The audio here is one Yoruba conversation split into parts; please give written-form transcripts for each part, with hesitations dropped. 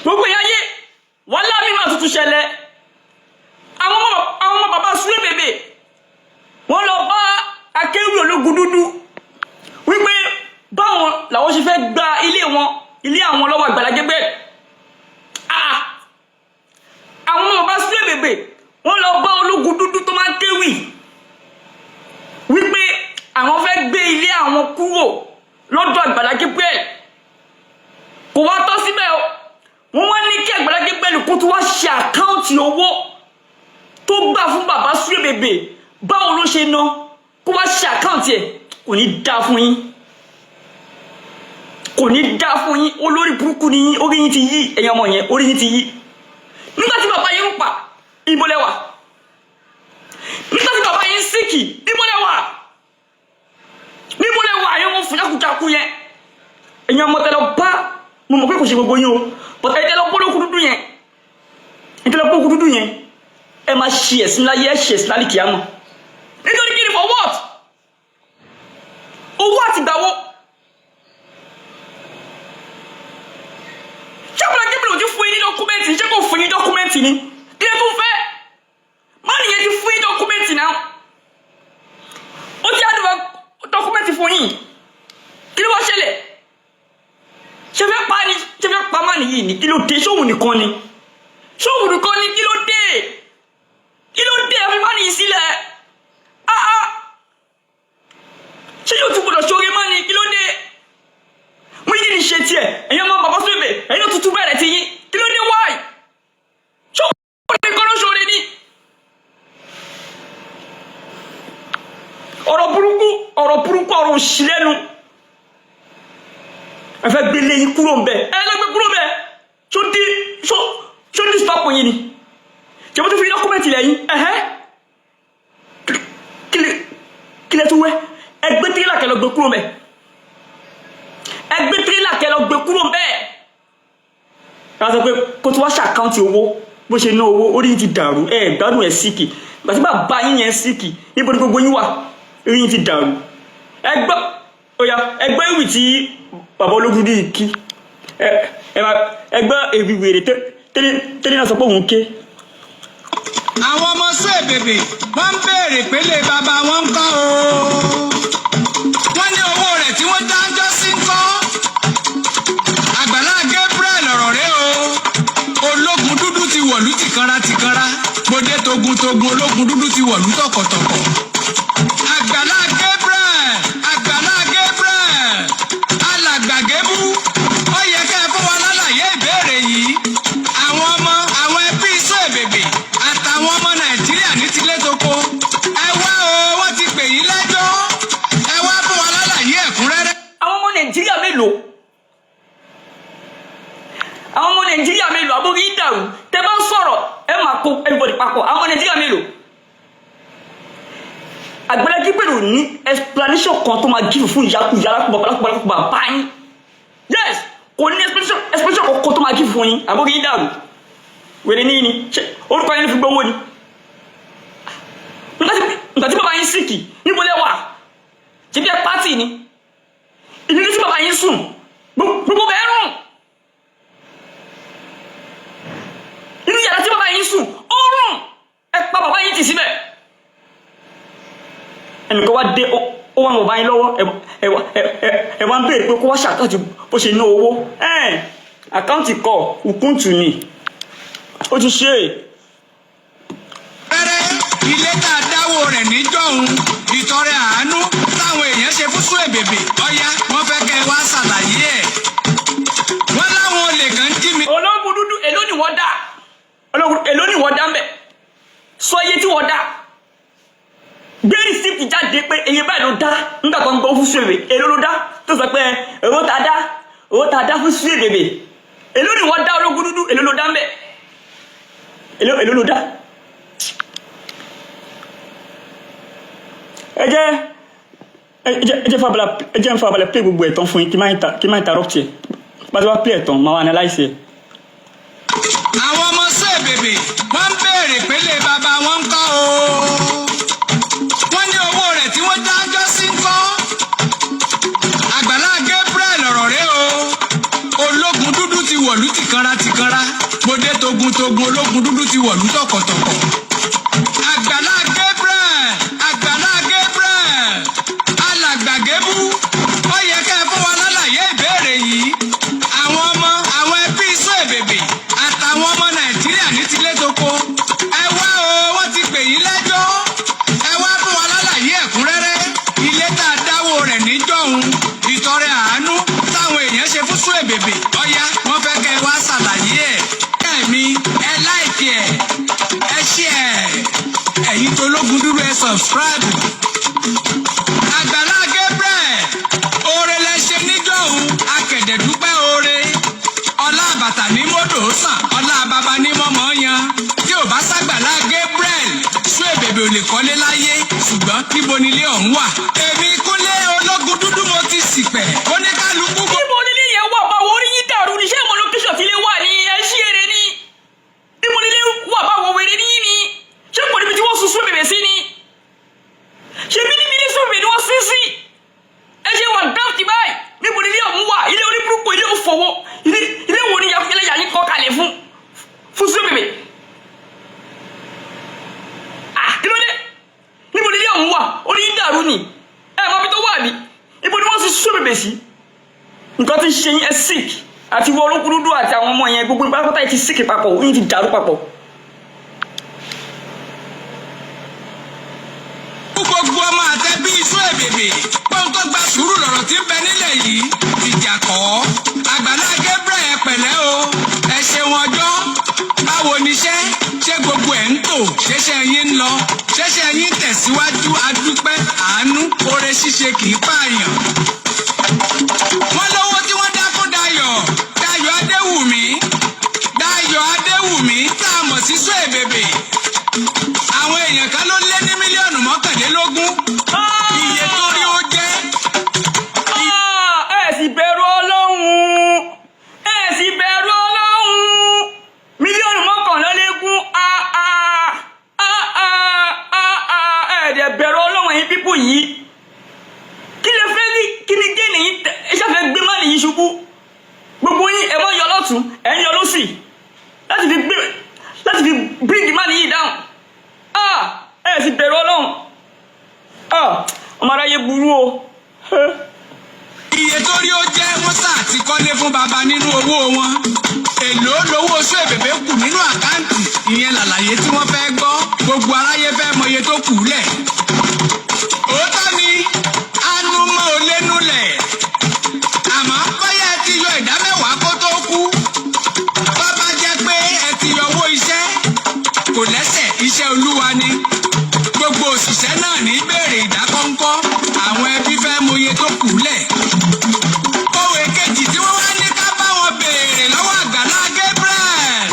gbogbo yáyé wàhálà mi máa tuntun ṣẹlẹ̀ àwọn ọmọ bàbá Sule Bebe wọ́n lọ bá akéwì ológun dúdú wípé báwọn làwọn ṣe fẹ́ gba ilé àwọn lọ́wọ́ Àgbàlá Gabriel. àwọn ọmọ bàbá Sule Bebe wọ́n lọ bá ológun dúdú tó máa ń kéwì wípé àwọn fẹ́ gbé ilé àwọn kúrò lọ́dọ̀ Àgbàlá Gabriel. kò wá tọ́ síbẹ̀ o wọ́n wá ní kí Àgbàlá Gabriel kó tó wá ṣe àkáǹtì owó tó gbà fún bàbá Sule Bebe báwo ló ṣe ná kó wá ṣe àkáǹtì ẹ̀. kò ní dá fún yín, kò ní dá fún yín. olórí burúkú ni orí yín ti yí, ẹ̀yin ọmọ yẹn orí yín ti yí. nígbà tí bàbá yín ń pa ibo lẹ wà, nígbà tí bàbá yín ń síkì ibo lẹ wà, níbo lẹ wà yẹn wọn fún jákujáku yẹn. ẹ̀yin ọmọ tẹlẹ bá mo mọ̀ pé kò ṣe gbogbo yín o but ẹ tẹlẹ bọ́lọ́kú dúdú yẹn, ẹ tẹlẹ bọ́lọ́kú dúdú yẹn ẹ máa ṣe ẹ̀sìn láyé ẹ ṣe ẹ̀sìn lálẹ́ kìámọ̀. nítorí kí ni for what? owó àtìgbàwó ṣé Àgbàlá Gabriel ò ti fún yín ní dọ́kúmẹ́ǹtì? ṣé kò fún yín dọ́kúmẹ́ǹtì ni? kí lè tún fẹ́? má nìyẹn ti fún yín dọ́kúmẹ́ǹtì náà, ó ti àdúrà dọ́kúmẹ́ǹtì fún yín. kí ló wá ṣẹlẹ̀? ṣe fẹ́ pa ni? ṣe fẹ́ pa má nìyí ni? kí ló dé? ṣóhun nìkan ni? ṣóhun nìkan ni? kí ló dé? kí ló dé? ẹ fi má nìyí sílẹ̀. ṣé yóò tún gbọdọ̀ ṣoore má ni? kí ló dé? mú yìí ní ṣe tiẹ̀ ẹ̀yin ọmọ bàbá Sule Bebe ẹ̀yin náà tuntun bẹ̀rẹ̀ ti yín. kí ló dé? wáì ṣó nìkan ló ṣoore ni? ọ̀rọ̀ burúkú ọ̀rọ̀ òṣìlẹ́nu ẹ fẹ́ gbé léyìn kúrò ń bẹ̀, ẹ lọ gbé kúrò ń bẹ̀. ṣó ní stop yín ni? ṣé mo tún fi dọ́kúmẹ́ǹtì lẹ́yìn kí lẹ tún wẹ́? ẹgbẹ́ tírílà kẹ lọ gbé kúrò mẹ́, ẹgbẹ́ tírílà kẹ lọ gbé kúrò bẹ́ẹ̀. ẹ wá sọ pé kó tó wá ṣàkáǹtì owó bó ṣe ná owó orí yín ti dàrú, ẹ gbádùn ẹ síkì gbàtí bàbá yín yẹn síkì níbo ni gbogbo yín wà? orí yín ti dàrú. ẹgbẹ́ ìwì tí bàbá ológun dì kí ẹgbẹ́ èwì wèrè tẹ́lẹ̀ náà sọ pé òun ké. àwọn ọmọ Sule Bebe wọ́n ń béèrè pé lè bàbá wọn ń kọ́ o. wọ́n ní owó rẹ̀ tí wọ́n dáńjọ́ sí ń kọ́. Àgbàlá Gabriel ọ̀rọ̀ rẹ̀ o. ológun dúdú ti wọ̀lú tìkanra gbòde togun ológun dúdú ti wọ̀lú tọ̀kọ̀tọ̀kọ̀. Àgbàlá Gabriel alàgbàgébú ó yẹ kẹ́ ẹ fún wa lálàyé ìbéèrè yìí. àwọn ẹbí Sule Bebe àtàwọn ọmọ Nàìjíríà ní tilé toko ẹ wá o, wọ́n ti pè yín lẹ́jọ́, ẹ wá fún wa lálàyé ẹ̀kúnrẹ́rẹ́. àwọn ọmọ Nàìjíríà mélòó àbórí dàrú tẹ́ bá ń sọ̀rọ̀ ẹ máa kó everybody papọ̀. àwọn ọmọ Nàìjíríà mélòó? Àgbàlá Gabriel ní explanation kan tó máa give fún ìyákùbà báyìí. yes kò ní explanation kan tó máa give fún yín. àbórí dàrú wèrè ní ní orúkọ yẹn ló fi gbówó ni. nígbà tí bàbá yín síkì níbo lẹ wà? ṣe bí ẹ pátì ni? ìdílé tí bàbá yín sùn gbogbo bẹ́ẹ̀ rùn. inú yàrá tí bàbá yín sùn ó rùn. ẹ pa bàbá yín tì síbẹ̀. ẹnìkan wá dé ó wà bàbá yín lọ́wọ́ ẹ wá ń béèrè pé kó wá ṣàkáǹtì bó ṣe ná owó. àkáǹtì kọ Ukuntu ni ó ti ṣe é. ilé tá a dáwó rẹ̀ níjọ́hun ìtọrẹ àánú táwọn èèyàn ṣe fún Sule Bebe ọ̀yá wọ́n fẹ́ kẹ́ ẹ wá ṣàlàyé ẹ̀. wọ́n láwọn olè kan jí mi. ológun dúdú èló ni wọ́n dá mbẹ̀? sọ iye tí wọ́n dá. gbé rìsíptì jáde pé iye báyìí ló dá nígbà tó ń gbọ́ fún Sule Bebe. èló ló dá tó sọ pé owó tá a dá fún Sule Bebe. èló ni wọ́n dá ológun dúdú? èló ló dá mbẹ̀? èló ló dá? ẹ jẹ́ ń fa abalẹ̀ play gbogbo ẹ̀tàn fún yín kí má interrupt ẹ̀ bá ti wá play ẹ̀tàn máa wá analyse ẹ̀. àwọn ọmọ Sule Bebe wọ́n ń béèrè pé lè bàbá wọn ń kọ́ o. wọ́n ní owó rẹ̀ tí wọ́n dáńjọ́ sí ń kọ́. Àgbàlá Gabriel ọ̀rọ̀ rẹ̀ o. ológun dúdú ti wọ̀lú tìkanra mo dé togun ológun dúdú ti wọ̀lú tọ̀kọ̀tọ̀kọ̀. Àgbàlá Gabriel alàgbà Gébú ó yẹ kẹ́ ẹ fún wa lálàyé ìbéèrè yìí. Àwọn ọmọ àwọn ẹbí Iṣu Èbèbè àtàwọn ọmọ Nàìjíríà ní tilé toko ẹ wá o, wọ́n ti pè yín lẹ́jọ́. Ẹ wá fún wa lálàyé ẹ̀kúnrẹ́rẹ́ ilé tá a dáwó rẹ̀ níjọ́hun, ìtọrẹ àánú táwọn èèyàn ṣe fún Iṣu Èbèbè. Ọ̀yá wọ́n fẹ́ kẹ́ ẹ wá ṣàlàyé ẹ̀. Ẹ̀mí ẹ láìkì ẹ̀, ẹ ṣí ẹ̀, ẹ̀yin tó lógun dúró ẹ subscribe. Àgbàlá Gabriel oore lẹ ṣe níjọ́hun, akẹ̀dẹ̀ dúpẹ́ oore. Ọlá àbàtà ní mọ́dò sàn, ọlá bàbá ní mọ́mọ́ yan. Tí ò bá s'Àgbàlá Gabriel, Iṣu Èbèbè ò lè kọ́lé láyé, ṣùgbọ́n níbo nílé ọ̀hún wà? Èmi Kúnlé ológun dúdú mo ti ṣìpẹ̀, oníkálukú. Níbo nílé yẹn wà? Báwo orí yín dàrú ni? Ṣé ìmọ̀ lókèṣọ̀ tí lè wà ní ẹṣin èrè ni? Níbo nílé wà? Báwo wèrè ní yín ni? Ṣé kò níbi tí wọ́n sun Iṣu Èbèbè sí ni? Ṣé bí níbi ní Iṣu Èbèbè ni wọ́n sin sí? Ẹ ṣe wà dáàtì báyìí. Níbo nílé ọ̀hún wà? Ilé orí burúkú, ilé òfòwò, ilé wo ni ẹlẹ́yà yín kọ́ kalẹ̀ fún Iṣu Èbèbè? Kí ló dé? Níbo nílé ọ̀hún wà? Orí yín dàrú ni. Ẹ mọ ibi tó wà ní? Ibo ni wọ́n sin Iṣu Èbèbè sí? Nǹkan tí ń ṣe yín ẹ sick àti wọ ológun dúdú àti àwọn ọmọ yẹn gbogbo ìpátápátá yìí ti sick papọ̀, yín ti dàrú papọ̀. Gbogbo ọmọ àtẹbí Iṣu Èbèbè pọ́n tó gba sùúrù lọ̀rọ̀ tí ń bẹ nílẹ̀ yìí ìjà kọ́. Àgbàlá Gabriel pẹ̀lẹ́ o, ẹ ṣeun ọjọ́. Báwo niṣẹ́? Ṣé gbogbo ẹ̀ ń tò? Ṣéṣẹ́ yín ń lọ? Ṣéṣẹ́ yín tẹ̀síwájú? Adúpẹ́ àánú oore ṣíṣe kì í pààyàn. Wọ́n lówó tí wọ́n dá fún Dayọ̀ Adéwùmí tá a mọ̀ sí Iṣu Èbèbè. Àwọn èèyàn kan ló lé ní mílíọ̀nù mọ́kànlélógún. Iye tó rí ó jẹ́. Ẹ sì bẹ̀rù Ọlọ́run. Ẹ sì bẹ̀rù Ọlọ́run. Mílíọ̀nù mọ́kànlélógún. Ẹ dẹ̀ bẹ̀rù Ọlọ́run ẹ̀yin pípù yìí. Kí lè fẹ́ ní kí ni gé nìyí? Ẹ ṣàfẹ́ gbé má nìyí ṣubú. Gbogbo yín ẹ mọ́ yọ lọ́tún, ẹ̀ ń yọ lọ́sì. Láti fi bring má nìyí down. Ẹ sì bẹ̀rù Ọlọ́run. Ọmọ aráyé burú o. Iye tó rí ó jẹ́ wọ́n sá àti kọ́lé fún baba nínú owó wọn. Èló lówó Iṣu Èbèbè kù nínú àkáǹtì, ìyẹn làlàyé tí wọ́n fẹ́ gbọ́. Gbogbo aráyé fẹ́ mọ iye tó kù lẹ̀. Òótọ́ ni anumọ́ ò lé nulẹ̀. Àmọ́ bóyá ẹ ti yọ ìdá mẹ́wàá kó tó kú. Bàbá jẹ́ pé ẹ ti yọ owó iṣẹ́. Kò lẹ́sẹ̀, iṣẹ́ Olúwa ni. Gbogbo òṣìṣẹ́ náà ní béèrè ìdákọ́ńkọ́. Àwọn ẹbí fẹ́ mọ iye tó kù lẹ̀. Òwe kejì tí wọ́n wá ní ká bá wọn béèrè lọ́wọ́ Àgbàlá Gabriel.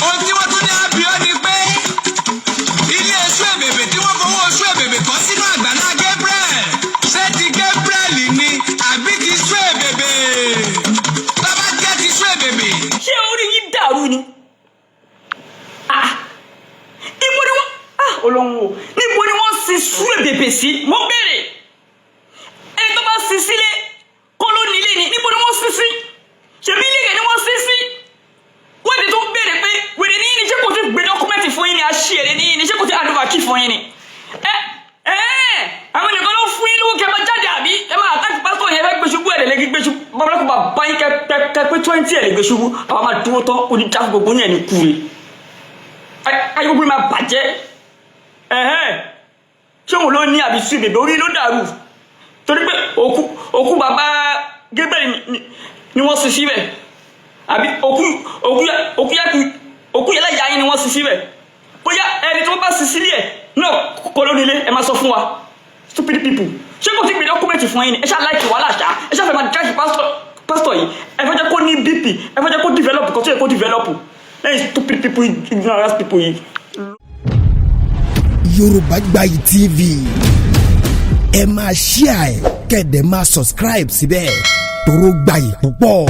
Ohun tí wọ́n tún ní àbíọ́ ni pé ilé Iṣu Èbèbè tí wọ́n fowó Iṣu Èbèbè kọ́ sínú Àgbàlá Gabriel. Ṣé ti Gabriel ni àbí ti Iṣu Èbèbè? Bàbá jẹ́ ti Iṣu Èbèbè. Ṣé orí yín dàrú ni? Níbo ni wọ́n Ọlọ́run o, níbo ni wọ́n sin Iṣu Èbèbè sí? Mo béèrè. Ẹni tó bá sin sílé kọ́ ló nílé ni. Níbo ni wọ́n sin sí? Ṣèbí ilé yẹn ni wọ́n sin sí? Wọ́n ti tó béèrè pé wèrè ní yín ni, ṣé kò tí gbé dọ́kúmẹ́ntì fún yín ni? Aṣèrè ní yín ni, ṣé kò tí àdúrà kì fún yín ni? Àwọn ènìyàn ló fún yín lówó kẹ́ máa jáde àbí? Ẹ máa àtàkì pásítọ̀ yẹn fẹ́ gbé ṣubú ẹ̀ lẹ́gí gbé ṣubú. Babaláwo bàbá yín kẹ́ pé 20 ẹ̀ lè gbé ṣubú. Àwọn máa dúró tán oníjà gbogbo ní ẹni kú ni. Ayé gbogbo máa bàjẹ́. Ṣé òun ló ní àbí Iṣu Èbèbè? Orí ló dàrú. Torí pé òkú bàbá Gabriel ni wọ́n sin síbẹ̀. Àbí òkú yẹlẹ ìyá yín ni wọ́n sin síbẹ̀. Bóyá ẹni tí wọ́n bá sin sílẹ̀ náà kọ́ ló nílé, ẹ máa sọ fún wa. Stupid people. Ṣé kò tí gbé dọ́kúmẹ̀ntì fún yín ni? Ẹ ṣáà láìkì wàhálà ṣá. Ẹ ṣáà fẹ́ máa dáìkì pásítọ̀ yìí. Ẹ fẹ́ jẹ́ kó ní BP. Ẹ fẹ́ jẹ́ kó develop kó tó yẹ kó develop. Lẹ́yìn stupid people, ignorant people yìí. Yorùbá Gbayì TV ẹ máa share ẹ kẹ́dẹ̀ máa subscribe síbẹ̀ toró gbayì púpọ̀.